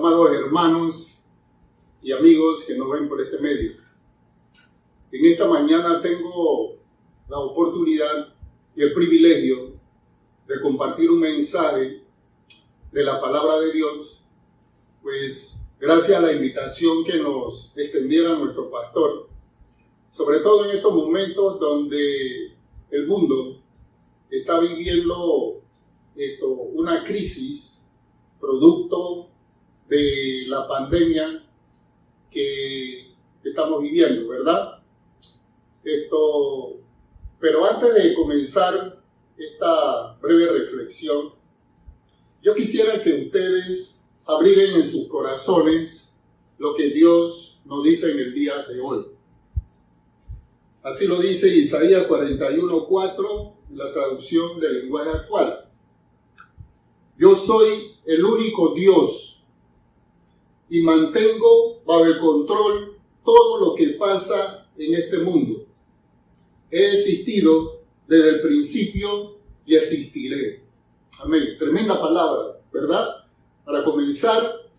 amados hermanos y amigos que nos ven por este medio. En esta mañana tengo la oportunidad y el privilegio de compartir un mensaje de la palabra de Dios, pues gracias a la invitación que nos extendiera nuestro pastor, sobre todo en estos momentos donde el mundo está viviendo una crisis producto de la pandemia que estamos viviendo, ¿verdad? Pero antes de comenzar esta breve reflexión, yo quisiera que ustedes abriguen en sus corazones lo que Dios nos dice en el día de hoy. Así lo dice Isaías 41:4, la traducción del lenguaje actual. Yo soy el único Dios y mantengo bajo el control todo lo que pasa en este mundo. He existido desde el principio y existiré. Amén. Tremenda palabra, ¿verdad? Para comenzar,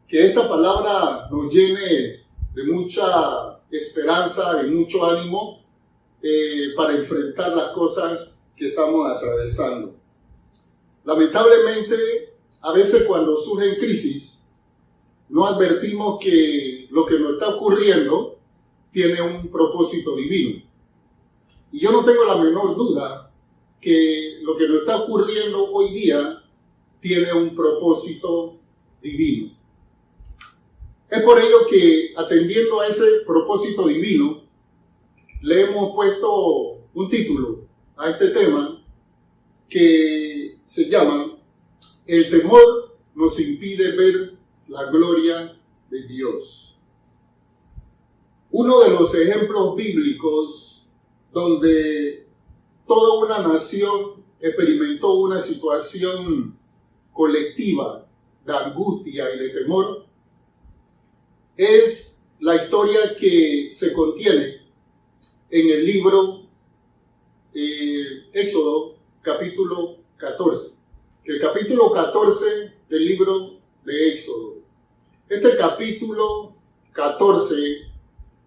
que esta palabra nos llene de mucha esperanza y mucho ánimo para enfrentar las cosas que estamos atravesando. Lamentablemente, a veces cuando surgen crisis, no advertimos que lo que nos está ocurriendo tiene un propósito divino. Y yo no tengo la menor duda que lo que nos está ocurriendo hoy día tiene un propósito divino. Es por ello que, atendiendo a ese propósito divino, le hemos puesto un título a este tema que se llama "El temor nos impide ver la gloria de Dios". Uno de los ejemplos bíblicos donde toda una nación experimentó una situación colectiva de angustia y de temor es la historia que se contiene en el libro Éxodo, capítulo 14. El capítulo 14 del libro de Éxodo. Este capítulo 14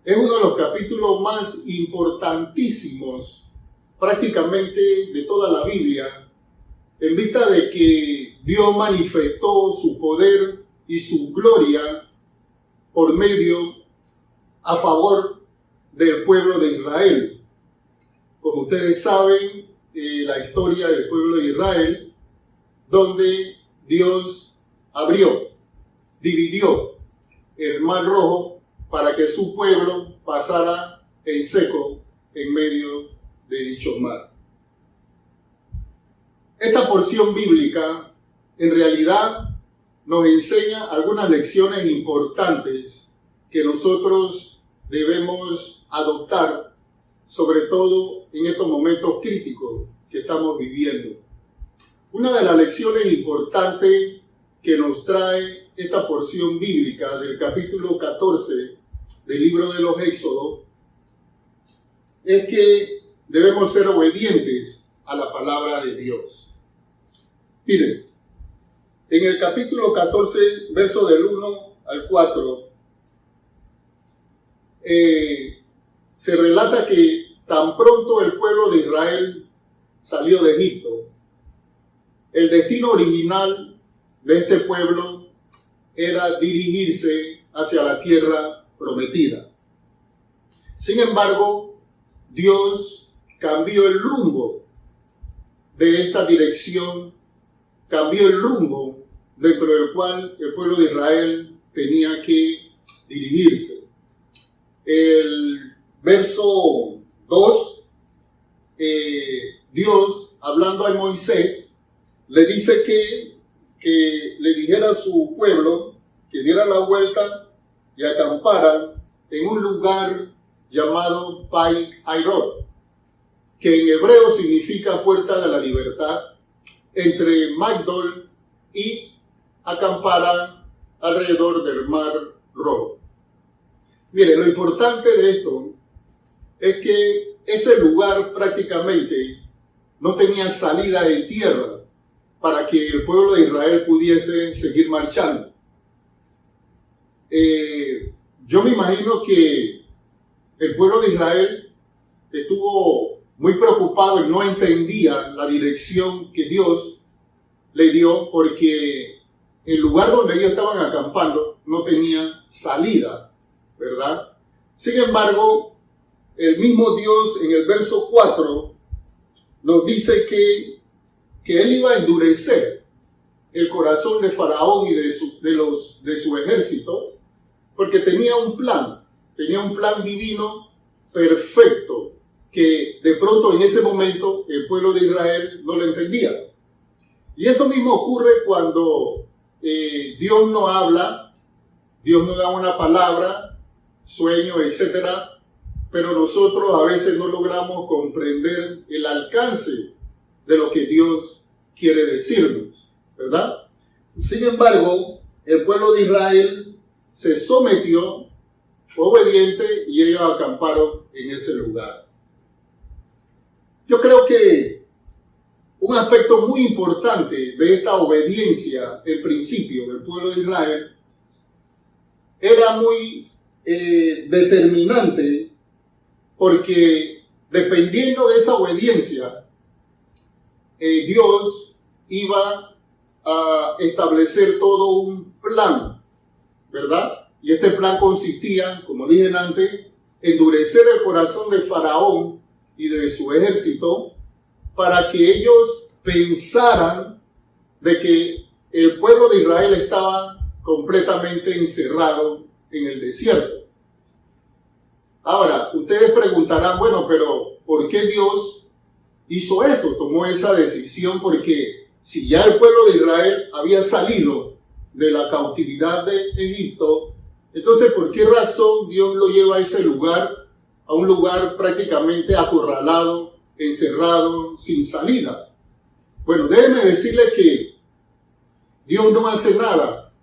es uno de los capítulos más importantísimos prácticamente de toda la Biblia, en vista de que Dios manifestó su poder y su gloria por medio a favor del pueblo de Israel. Como ustedes saben, la historia del pueblo de Israel, donde Dios dividió el Mar Rojo para que su pueblo pasara en seco en medio de dicho mar. Esta porción bíblica en realidad nos enseña algunas lecciones importantes que nosotros debemos adoptar, sobre todo en estos momentos críticos que estamos viviendo. Una de las lecciones importantes que nos trae esta porción bíblica del capítulo 14 del libro de los Éxodos es que debemos ser obedientes a la palabra de Dios. Miren, en el capítulo 14, verso del 1 al 4, se relata que tan pronto el pueblo de Israel salió de Egipto, el destino original de este pueblo era dirigirse hacia la tierra prometida. Sin embargo, Dios cambió el rumbo de esta dirección, cambió el rumbo dentro del cual el pueblo de Israel tenía que dirigirse. El verso 2, Dios, hablando a Moisés, le dice que le dijera a su pueblo que diera la vuelta y acamparan en un lugar llamado Pai Hairot, que en hebreo significa puerta de la libertad, entre Migdol y acamparan alrededor del Mar Rojo. Mire, lo importante de esto es que ese lugar prácticamente no tenía salida en tierra para que el pueblo de Israel pudiese seguir marchando. yo me imagino que el pueblo de Israel estuvo muy preocupado y no entendía la dirección que Dios le dio, porque el lugar donde ellos estaban acampando no tenía salida, ¿verdad? Sin embargo, el mismo Dios en el verso 4 nos dice que Él iba a endurecer el corazón de Faraón y de su ejército, porque tenía un plan divino perfecto, que de pronto en ese momento el pueblo de Israel no lo entendía. Y eso mismo ocurre cuando Dios no habla, Dios no da una palabra, sueño, etcétera, pero nosotros a veces no logramos comprender el alcance de lo que Dios quiere decirnos, ¿verdad? Sin embargo, el pueblo de Israel se sometió, fue obediente y ellos acamparon en ese lugar. Yo creo que un aspecto muy importante de esta obediencia, el principio del pueblo de Israel, era muy determinante, porque dependiendo de esa obediencia, Dios iba a establecer todo un plan, ¿verdad? Y este plan consistía, como dije antes, endurecer el corazón del faraón y de su ejército para que ellos pensaran de que el pueblo de Israel estaba completamente encerrado en el desierto. Ahora, ustedes preguntarán, bueno, pero ¿por qué Dios hizo eso? Tomó esa decisión, porque si ya el pueblo de Israel había salido de la cautividad de Egipto, entonces ¿por qué razón Dios lo lleva a ese lugar, a un lugar prácticamente acorralado, encerrado, sin salida? Bueno, déjenme decirles que Dios no hace nada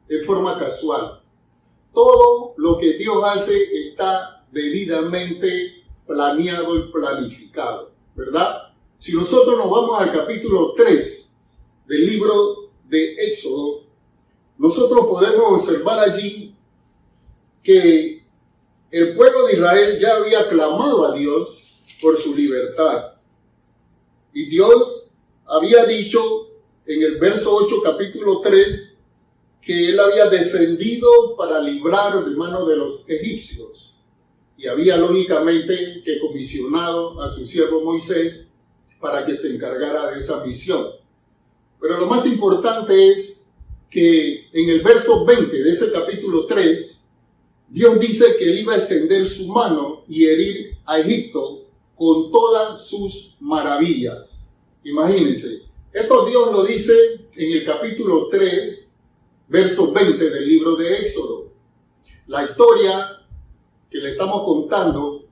en forma casual. Todo lo que Dios hace está debidamente planeado y planificado, ¿verdad? Si nosotros nos vamos al capítulo 3 del libro de Éxodo, nosotros podemos observar allí que el pueblo de Israel ya había clamado a Dios por su libertad. Y Dios había dicho en el verso 8, capítulo 3, que Él había descendido para librar de mano de los egipcios. Y había lógicamente que comisionado a su siervo Moisés para que se encargara de esa misión. Pero lo más importante es que en el verso 20 de ese capítulo 3, Dios dice que Él iba a extender su mano y herir a Egipto con todas sus maravillas. Imagínense, esto Dios lo dice en el capítulo 3, verso 20 del libro de Éxodo. La historia que le estamos contando,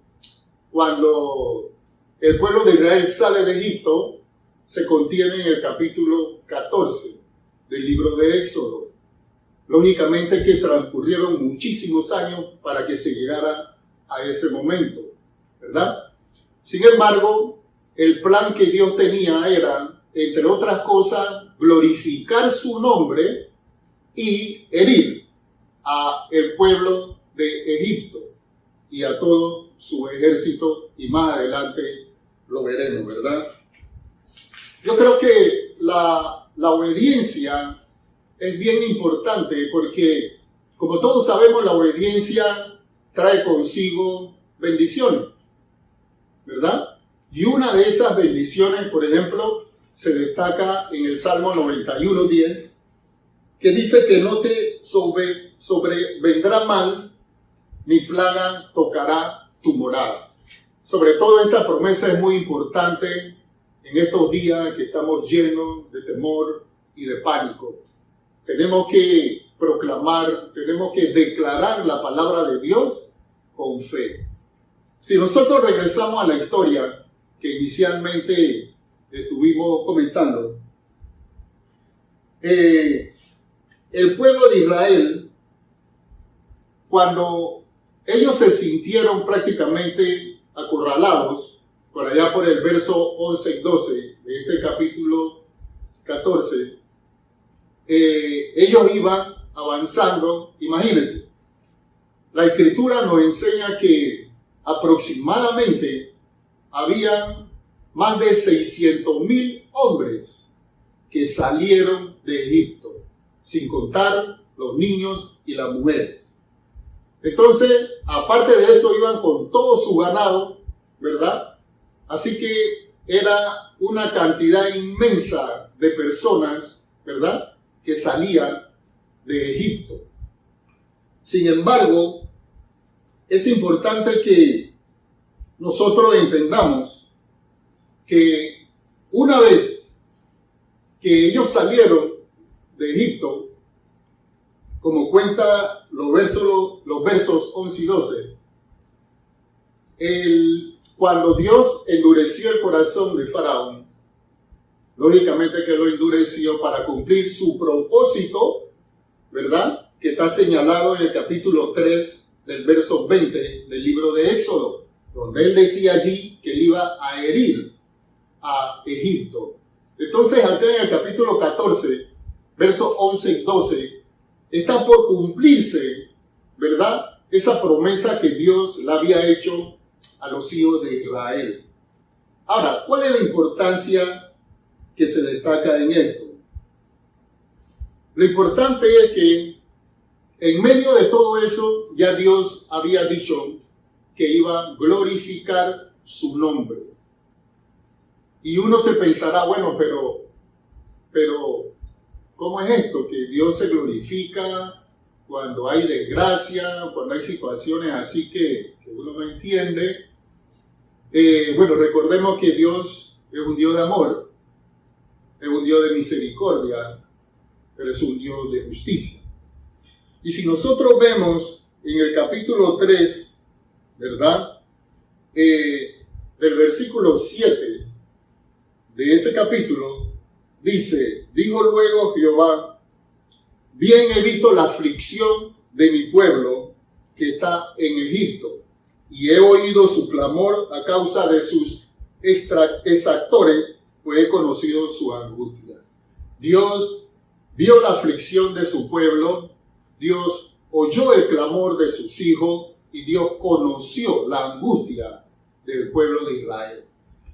cuando el pueblo de Israel sale de Egipto, se contiene en el capítulo 14 del libro de Éxodo. Lógicamente que transcurrieron muchísimos años para que se llegara a ese momento, ¿verdad? Sin embargo, el plan que Dios tenía era, entre otras cosas, glorificar su nombre y herir a el pueblo de Egipto y a todo su ejército, y más adelante lo veremos, ¿verdad? Yo creo que la obediencia es bien importante, porque como todos sabemos, la obediencia trae consigo bendiciones, ¿verdad? Y una de esas bendiciones, por ejemplo, se destaca en el Salmo 91:10, que dice que no te sobrevendrá mal, ni plaga tocará tu morada. Sobre todo esta promesa es muy importante en estos días que estamos llenos de temor y de pánico. Tenemos que proclamar, tenemos que declarar la palabra de Dios con fe. Si nosotros regresamos a la historia que inicialmente estuvimos comentando, el pueblo de Israel, cuando ellos se sintieron prácticamente acorralados, por allá por el verso 11 y 12 de este capítulo 14, ellos iban avanzando, imagínense, la Escritura nos enseña que aproximadamente habían más de 600,000 hombres que salieron de Egipto, sin contar los niños y las mujeres. Entonces, aparte de eso, iban con todo su ganado, ¿verdad? Así que era una cantidad inmensa de personas, ¿verdad?, que salían de Egipto. Sin embargo, es importante que nosotros entendamos que una vez que ellos salieron de Egipto, como cuenta los versos 11 y 12, cuando Dios endureció el corazón de Faraón, lógicamente que lo endureció para cumplir su propósito, ¿verdad?, que está señalado en el capítulo 3 del verso 20 del libro de Éxodo, donde él decía allí que él iba a herir a Egipto. Entonces, acá en el capítulo 14, versos 11 y 12, está por cumplirse, ¿verdad?, esa promesa que Dios le había hecho a los hijos de Israel. Ahora, ¿cuál es la importancia que se destaca en esto? Lo importante es que en medio de todo eso ya Dios había dicho que iba a glorificar su nombre. Y uno se pensará, bueno, pero ¿cómo es esto? Que Dios se glorifica cuando hay desgracia, cuando hay situaciones así que uno no entiende. Bueno, recordemos que Dios es un Dios de amor, es un Dios de misericordia, pero es un Dios de justicia. Y si nosotros vemos en el capítulo 3, ¿verdad?, del versículo 7 de ese capítulo, dice: dijo luego Jehová, bien he visto la aflicción de mi pueblo que está en Egipto, y he oído su clamor a causa de sus exactores, pues he conocido su angustia. Dios vio la aflicción de su pueblo, Dios oyó el clamor de sus hijos y Dios conoció la angustia del pueblo de Israel.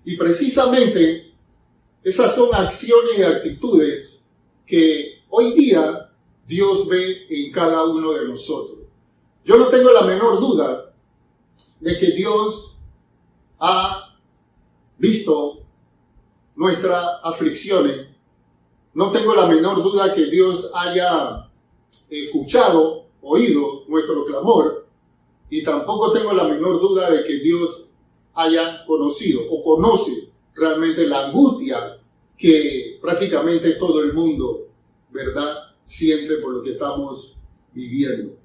Y precisamente esas son acciones y actitudes que hoy día Dios ve en cada uno de nosotros. Yo no tengo la menor duda de que Dios ha visto nuestras aflicciones. No tengo la menor duda que Dios haya escuchado, oído nuestro clamor, y tampoco tengo la menor duda de que Dios haya conocido o conoce realmente la angustia que prácticamente todo el mundo, ¿verdad?, siente por lo que estamos viviendo.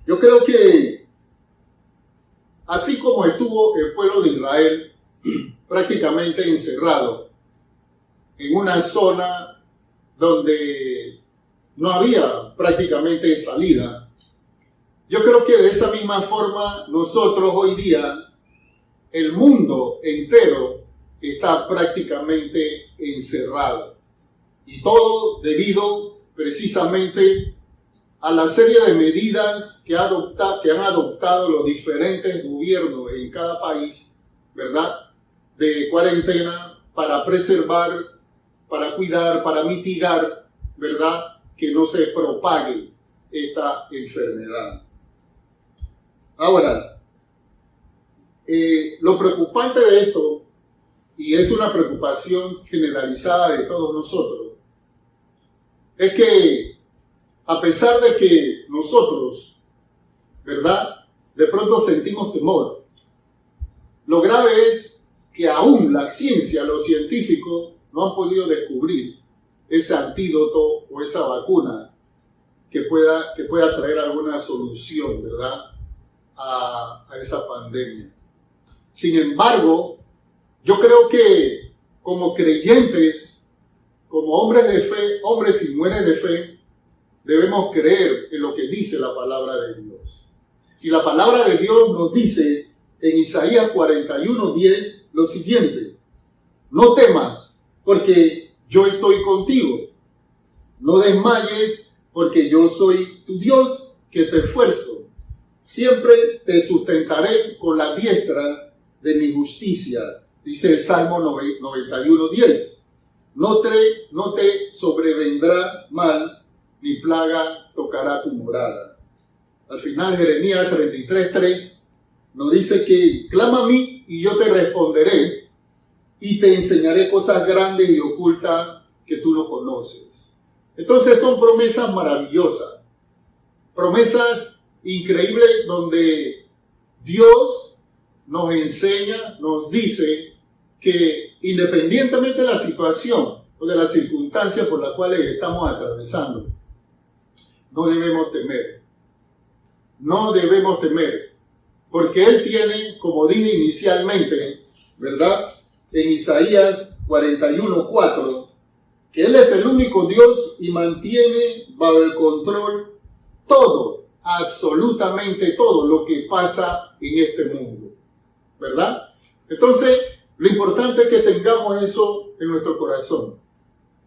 Yo creo que así como estuvo el pueblo de Israel prácticamente encerrado en una zona donde no había prácticamente salida, yo creo que de esa misma forma nosotros hoy día, el mundo entero está prácticamente encerrado. Y todo debido precisamente a la serie de medidas que han adoptado los diferentes gobiernos en cada país, ¿verdad?, de cuarentena para preservar, para cuidar, para mitigar, ¿verdad?, que no se propague esta enfermedad. Ahora, lo preocupante de esto, y es una preocupación generalizada de todos nosotros, es que a pesar de que nosotros, ¿verdad?, de pronto sentimos temor, lo grave es que aún la ciencia, los científicos, no han podido descubrir ese antídoto o esa vacuna que pueda traer alguna solución, ¿verdad?, a esa pandemia. Sin embargo, yo creo que como creyentes, como hombres de fe, hombres y mujeres de fe, debemos creer en lo que dice la palabra de Dios. Y la palabra de Dios nos dice en Isaías 41:10 lo siguiente: no temas, porque yo estoy contigo. No desmayes, porque yo soy tu Dios que te esfuerzo. Siempre te sustentaré con la diestra de mi justicia, dice el Salmo 91:10. No te sobrevendrá mal, ni plaga tocará tu morada. Al final, Jeremías 33:3 nos dice que clama a mí y yo te responderé y te enseñaré cosas grandes y ocultas que tú no conoces. Entonces son promesas maravillosas, promesas increíbles donde Dios nos enseña, nos dice que independientemente de la situación o de las circunstancias por las cuales estamos atravesando, no debemos temer. No debemos temer, porque Él tiene, como dije inicialmente, ¿verdad? En Isaías 41:4, que Él es el único Dios y mantiene bajo el control todo, absolutamente todo lo que pasa en este mundo, ¿verdad? Entonces, lo importante es que tengamos eso en nuestro corazón.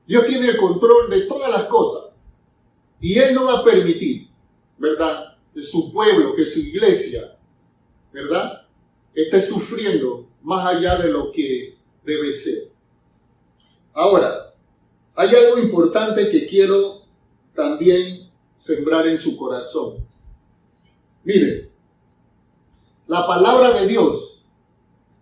Dios tiene el control de todas las cosas y Él no va a permitir, ¿verdad?, que su pueblo, que su iglesia, ¿verdad?, esté sufriendo más allá de lo que debe ser. Ahora, hay algo importante que quiero también sembrar en su corazón. Mire, la palabra de Dios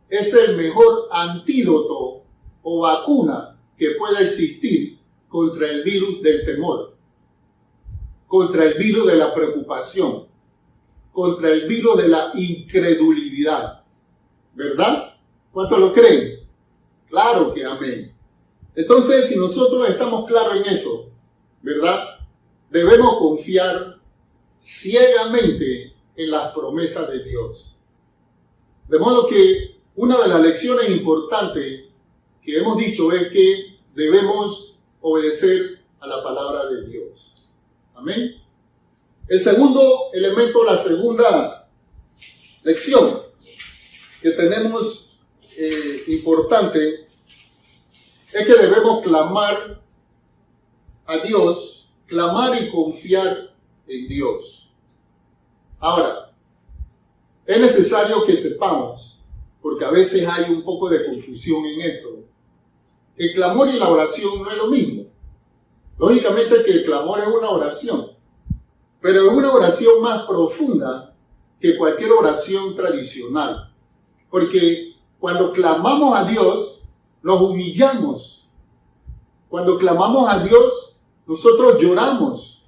es el mejor antídoto o vacuna que pueda existir contra el virus del temor, contra el virus de la preocupación, contra el virus de la incredulidad. ¿Verdad? ¿Cuántos lo creen? Claro que amén. Entonces, si nosotros estamos claros en eso, ¿verdad?, debemos confiar ciegamente en las promesas de Dios. De modo que una de las lecciones importantes que hemos dicho es que debemos obedecer a la palabra de Dios. Amén. El segundo elemento, la segunda lección que tenemos importante es que debemos clamar a Dios, clamar y confiar en Dios. Ahora, es necesario que sepamos, porque a veces hay un poco de confusión en esto, el clamor y la oración no es lo mismo. Lógicamente que el clamor es una oración, pero es una oración más profunda que cualquier oración tradicional. Porque cuando clamamos a Dios, nos humillamos. Cuando clamamos a Dios, nosotros lloramos,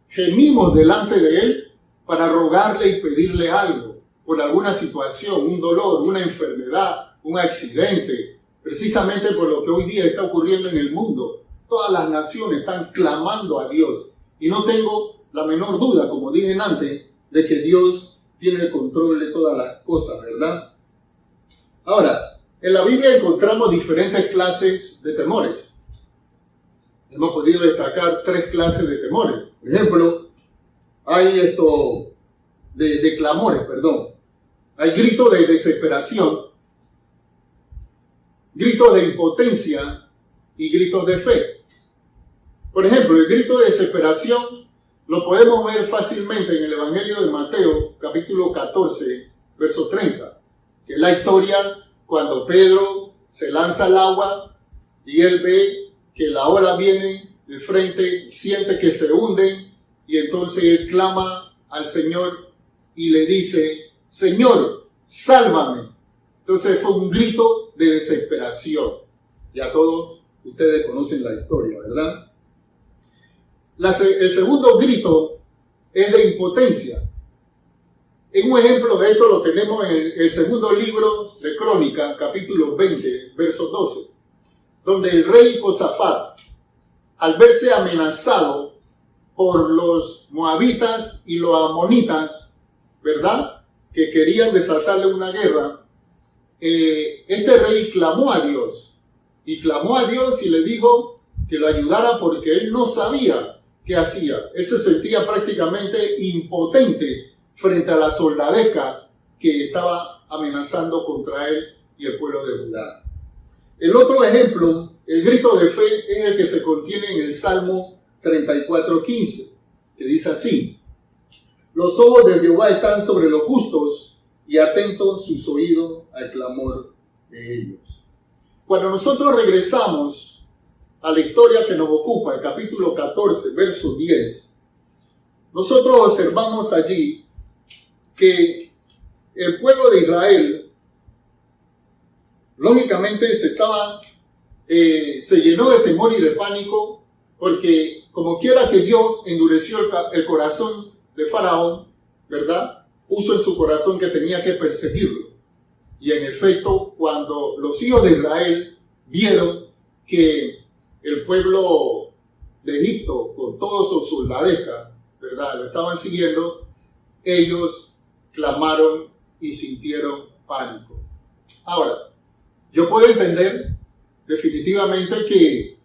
gemimos delante de Él para rogarle y pedirle algo por alguna situación, un dolor, una enfermedad, un accidente, precisamente por lo que hoy día está ocurriendo en el mundo. Todas las naciones están clamando a Dios y no tengo la menor duda, como dije antes, de que Dios tiene el control de todas las cosas, ¿verdad? Ahora, en la Biblia encontramos diferentes clases de temores. Hemos podido destacar 3 clases de temores. Por ejemplo, hay de clamores, perdón. Hay gritos de desesperación, gritos de impotencia y gritos de fe. Por ejemplo, el grito de desesperación lo podemos ver fácilmente en el Evangelio de Mateo, capítulo 14, verso 30, que es la historia cuando Pedro se lanza al agua y él ve que la ola viene de frente, siente que se hunden y entonces él clama al Señor y le dice: Señor, sálvame. Entonces fue un grito de desesperación. Ya todos ustedes conocen la historia, ¿verdad? El segundo grito es de impotencia. Un ejemplo de esto lo tenemos en el segundo libro de Crónicas, capítulo 20, verso 12, donde el rey Josafat, al verse amenazado por los moabitas y los amonitas, ¿verdad?, que querían desatarle una guerra, este rey clamó a Dios. Y clamó a Dios y le dijo que lo ayudara porque él no sabía qué hacía. Él se sentía prácticamente impotente frente a la soldadesca que estaba amenazando contra él y el pueblo de Judá. El otro ejemplo, el grito de fe, es el que se contiene en el Salmo 34:15, que dice así: los ojos de Jehová están sobre los justos y atentos sus oídos al clamor de ellos. Cuando nosotros regresamos a la historia que nos ocupa, el capítulo 14, verso 10, nosotros observamos allí que el pueblo de Israel, lógicamente, se llenó de temor y de pánico, porque como quiera que Dios endureció el corazón de Faraón, ¿verdad? Puso en su corazón que tenía que perseguirlo. Y en efecto, cuando los hijos de Israel vieron que el pueblo de Egipto, con todos sus soldadescas, ¿verdad?, lo estaban siguiendo, ellos clamaron y sintieron pánico. Ahora, yo puedo entender definitivamente que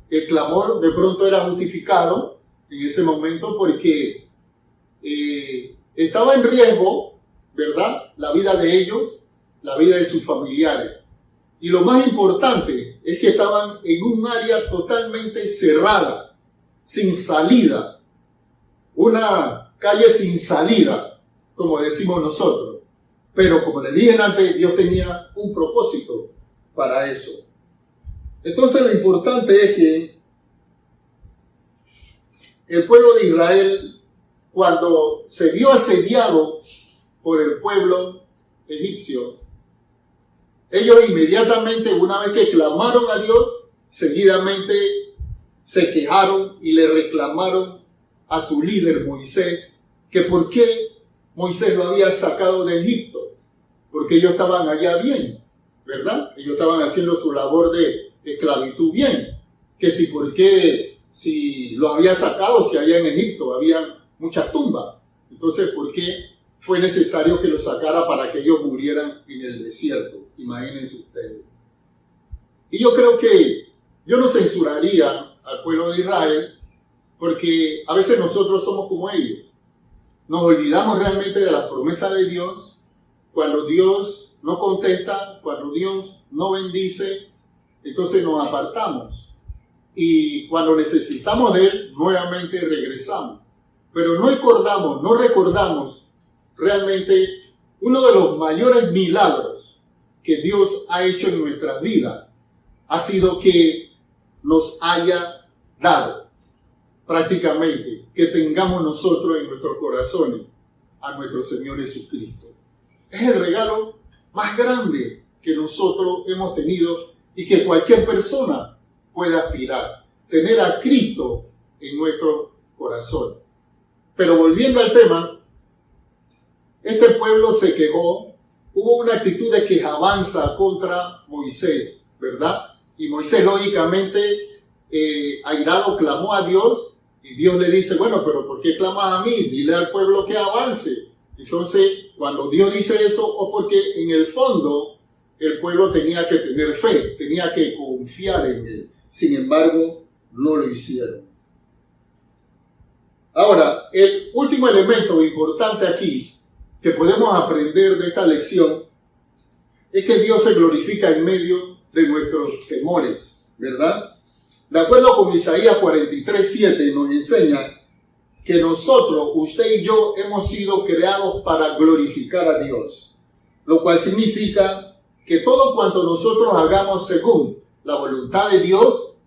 el clamor de pronto era justificado en ese momento, porque estaba en riesgo, ¿verdad?, la vida de ellos, la vida de sus familiares. Y lo más importante es que estaban en un área totalmente cerrada, sin salida. Una calle sin salida, como decimos nosotros. Pero como les dije antes, Dios tenía un propósito para eso. Entonces lo importante es que el pueblo de Israel, cuando se vio asediado por el pueblo egipcio, ellos inmediatamente, una vez que clamaron a Dios, seguidamente se quejaron y le reclamaron a su líder Moisés que por qué Moisés lo había sacado de Egipto, porque ellos estaban allá bien, ¿verdad? Ellos estaban haciendo su labor de esclavitud bien, que si por qué, si los había sacado, si allá en Egipto había muchas tumbas, entonces por qué fue necesario que los sacara para que ellos murieran en el desierto. Imagínense ustedes. Y yo creo que yo no censuraría al pueblo de Israel, porque a veces nosotros somos como ellos. Nos olvidamos realmente de las promesas de Dios. Cuando Dios no contesta, cuando Dios no bendice, entonces nos apartamos. Y cuando necesitamos de Él, nuevamente regresamos. Pero no recordamos realmente uno de los mayores milagros que Dios ha hecho en nuestras vidas. Ha sido que nos haya dado prácticamente, que tengamos nosotros en nuestros corazones a nuestro Señor Jesucristo. Es el regalo más grande que nosotros hemos tenido y que cualquier persona puede aspirar. Tener a Cristo en nuestro corazón. Pero volviendo al tema, este pueblo se quejó, hubo una actitud de quejabanza contra Moisés, ¿verdad? Y Moisés, lógicamente, airado, clamó a Dios, y Dios le dice, bueno, pero ¿por qué clamas a mí? Dile al pueblo que avance. Entonces, cuando Dios dice eso, o porque en el fondo el pueblo tenía que tener fe, tenía que confiar en Él. Sin embargo, no lo hicieron. Ahora, el último elemento importante aquí que podemos aprender de esta lección es que Dios se glorifica en medio de nuestros temores, ¿verdad? De acuerdo con Isaías 43:7 nos enseña que nosotros, usted y yo, hemos sido creados para glorificar a Dios, lo cual significa que todo cuanto nosotros hagamos según la voluntad de Dios,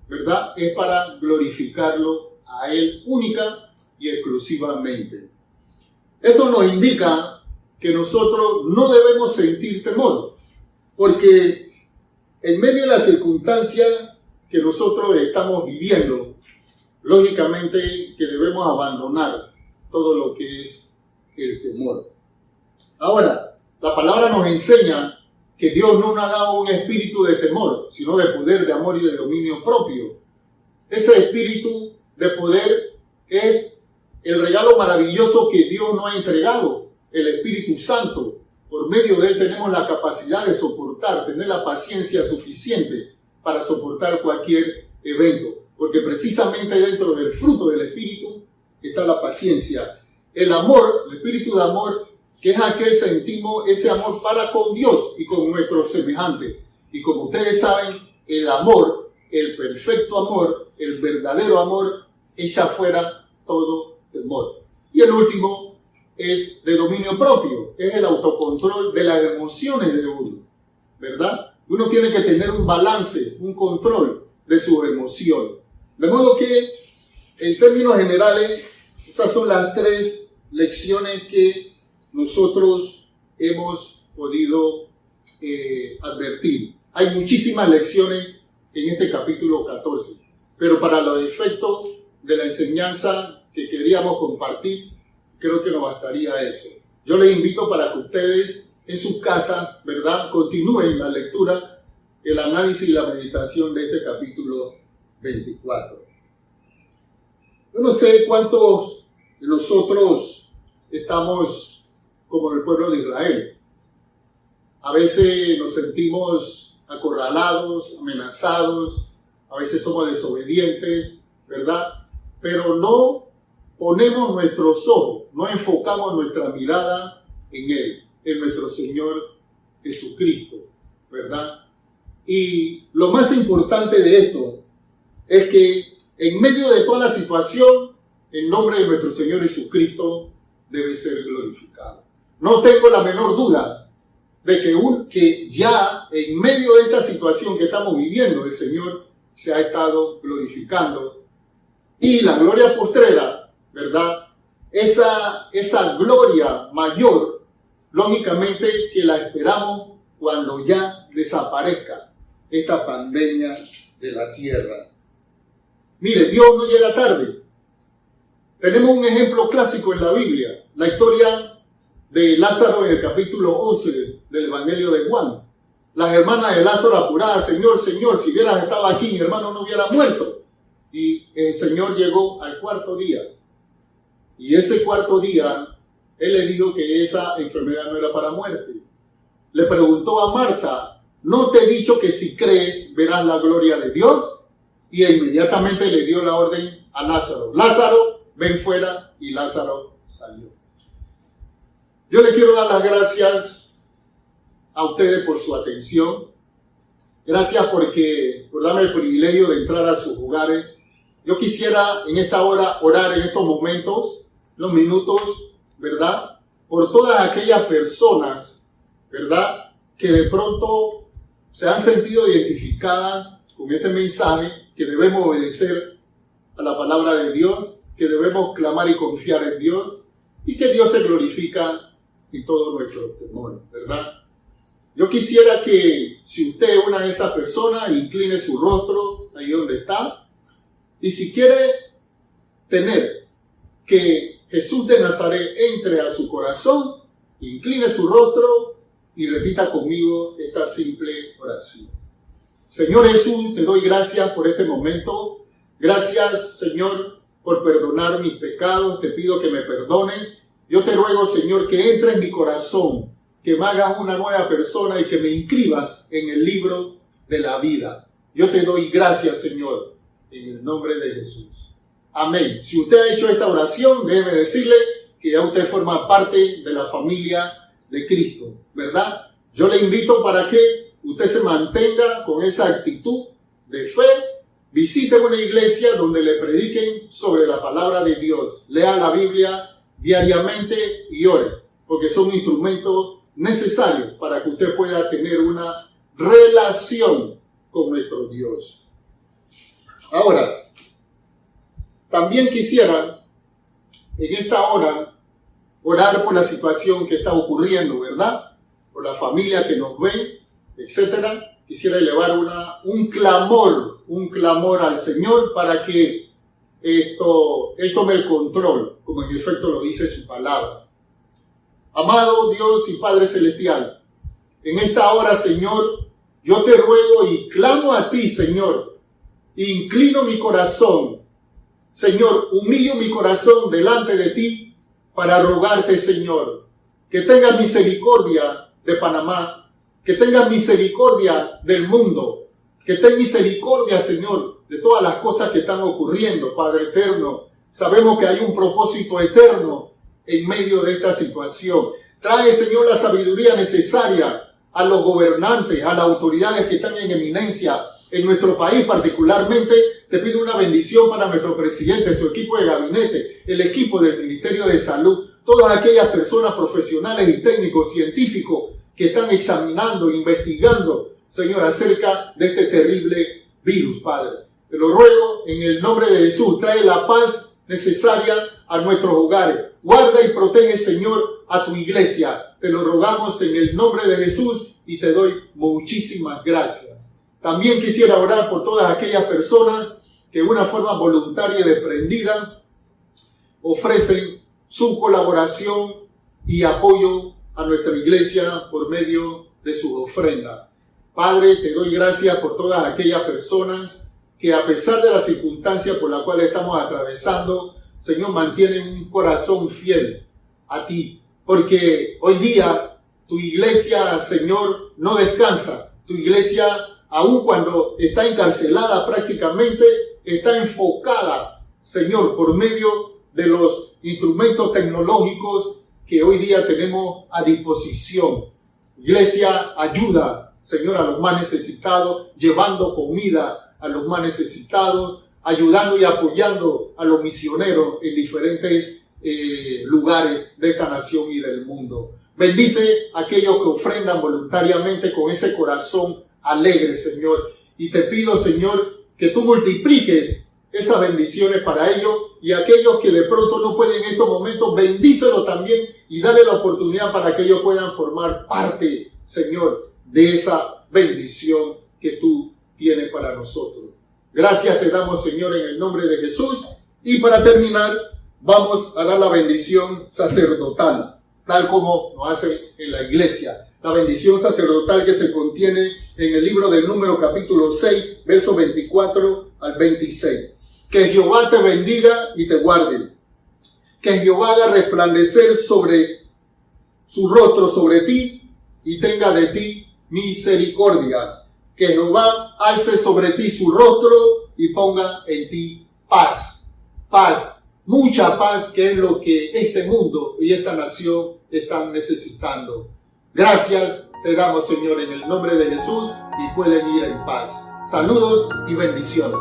¿verdad?, es para glorificarlo a Él única y exclusivamente. Eso nos indica que nosotros no debemos sentir temor, porque en medio de la circunstancia que nosotros estamos viviendo, lógicamente que debemos abandonar todo lo que es el temor. Ahora, la palabra nos enseña que Dios no nos ha dado un espíritu de temor, sino de poder, de amor y de dominio propio. Ese espíritu de poder es el regalo maravilloso que Dios nos ha entregado, el Espíritu Santo. Por medio de Él tenemos la capacidad de soportar, tener la paciencia suficiente para soportar cualquier evento. Porque precisamente dentro del fruto del Espíritu está la paciencia. El amor, el espíritu de amor, que es aquel sentimos ese amor para con Dios y con nuestros semejantes. Y como ustedes saben, el amor, el perfecto amor, el verdadero amor, echa fuera todo temor. Y el último es de dominio propio, es el autocontrol de las emociones de uno, ¿verdad? Uno tiene que tener un balance, un control de sus emociones. De modo que, en términos generales, esas son las 3 lecciones que nosotros hemos podido advertir. Hay muchísimas lecciones en este capítulo 14, pero para los efectos de la enseñanza que queríamos compartir, creo que nos bastaría eso. Yo les invito para que ustedes en sus casas, ¿verdad?, continúen la lectura, el análisis y la meditación de este capítulo 24. Yo no sé cuántos de nosotros estamos como el pueblo de Israel. A veces nos sentimos acorralados, amenazados, a veces somos desobedientes, ¿verdad? Pero no ponemos nuestros ojos, no enfocamos nuestra mirada en Él, en nuestro Señor Jesucristo, ¿verdad? Y lo más importante de esto es que en medio de toda la situación, el nombre de nuestro Señor Jesucristo debe ser glorificado. No tengo la menor duda de que ya en medio de esta situación que estamos viviendo, el Señor se ha estado glorificando. Y la gloria postrera, ¿verdad? Esa gloria mayor, lógicamente que la esperamos cuando ya desaparezca esta pandemia de la tierra. Mire, Dios no llega tarde. Tenemos un ejemplo clásico en la Biblia, la historia de Lázaro en el capítulo 11 del Evangelio de Juan. Las hermanas de Lázaro apuradas: Señor, Señor, si hubieras estado aquí, mi hermano no hubiera muerto. Y el Señor llegó al 4º día. Y ese 4º día, Él le dijo que esa enfermedad no era para muerte. Le preguntó a Marta: ¿no te he dicho que si crees verás la gloria de Dios? Y inmediatamente le dio la orden a Lázaro: Lázaro, ven fuera. Y Lázaro salió. Yo le quiero dar las gracias a ustedes por su atención. Gracias por darme el privilegio de entrar a sus hogares. Yo quisiera en esta hora orar en estos momentos, los minutos, ¿verdad?, por todas aquellas personas, ¿verdad?, que de pronto se han sentido identificadas con este mensaje, que debemos obedecer a la palabra de Dios, que debemos clamar y confiar en Dios, y que Dios se glorifica en todos nuestros temores, ¿verdad? Yo quisiera que, si usted es una de esas personas, incline su rostro ahí donde está, y si quiere tener que Jesús de Nazaret entre a su corazón, incline su rostro y repita conmigo esta simple oración. Señor Jesús, te doy gracias por este momento. Gracias, Señor, por perdonar mis pecados. Te pido que me perdones. Yo te ruego, Señor, que entre en mi corazón, que me hagas una nueva persona y que me inscribas en el libro de la vida. Yo te doy gracias, Señor, en el nombre de Jesús. Amén. Si usted ha hecho esta oración, déjeme decirle que ya usted forma parte de la familia de Cristo, ¿verdad? Yo le invito para que usted se mantenga con esa actitud de fe. Visite una iglesia donde le prediquen sobre la palabra de Dios. Lea la Biblia diariamente y ore, porque son instrumentos necesarios para que usted pueda tener una relación con nuestro Dios. Ahora, también quisiera en esta hora orar por la situación que está ocurriendo, ¿verdad? Por la familia que nos ven, etcétera. Quisiera elevar un clamor al Señor para que Él tome el control, como en efecto lo dice su palabra. Amado Dios y Padre Celestial, en esta hora, Señor, yo te ruego y clamo a ti, Señor. Inclino mi corazón, Señor, humillo mi corazón delante de ti para rogarte, Señor, que tengas misericordia de Panamá, que tengas misericordia del mundo, que tengas misericordia, Señor, de todas las cosas que están ocurriendo, Padre eterno. Sabemos que hay un propósito eterno en medio de esta situación. Trae, Señor, la sabiduría necesaria a los gobernantes, a las autoridades que están en eminencia, En nuestro país particularmente, te pido una bendición para nuestro presidente, su equipo de gabinete, el equipo del Ministerio de Salud, todas aquellas personas profesionales y técnicos, científicos que están examinando, investigando, Señor, acerca de este terrible virus, Padre. Te lo ruego en el nombre de Jesús, trae la paz necesaria a nuestros hogares. Guarda y protege, Señor, a tu iglesia. Te lo rogamos en el nombre de Jesús y te doy muchísimas gracias. También quisiera orar por todas aquellas personas que de una forma voluntaria y desprendida ofrecen su colaboración y apoyo a nuestra iglesia por medio de sus ofrendas. Padre, te doy gracias por todas aquellas personas que a pesar de las circunstancias por las cuales estamos atravesando, Señor, mantienen un corazón fiel a ti. Porque hoy día tu iglesia, Señor, no descansa. Tu iglesia, aun cuando está encarcelada prácticamente, está enfocada, Señor, por medio de los instrumentos tecnológicos que hoy día tenemos a disposición. Iglesia, ayuda, Señor, a los más necesitados, llevando comida a los más necesitados, ayudando y apoyando a los misioneros en diferentes lugares de esta nación y del mundo. Bendice a aquellos que ofrendan voluntariamente con ese corazón alegre, Señor. Y te pido, Señor, que tú multipliques esas bendiciones para ellos, y aquellos que de pronto no pueden en estos momentos, bendícelo también y dale la oportunidad para que ellos puedan formar parte, Señor, de esa bendición que tú tienes para nosotros. Gracias te damos, Señor, en el nombre de Jesús. Y para terminar, vamos a dar la bendición sacerdotal, tal como lo hacen en la iglesia. La bendición sacerdotal que se contiene en el libro del Número capítulo 6, versos 24 al 26. Que Jehová te bendiga y te guarde. Que Jehová haga resplandecer sobre su rostro sobre ti y tenga de ti misericordia. Que Jehová alce sobre ti su rostro y ponga en ti paz. Paz, mucha paz, que es lo que este mundo y esta nación están necesitando. Gracias te damos, Señor, en el nombre de Jesús, y pueden ir en paz. Saludos y bendiciones.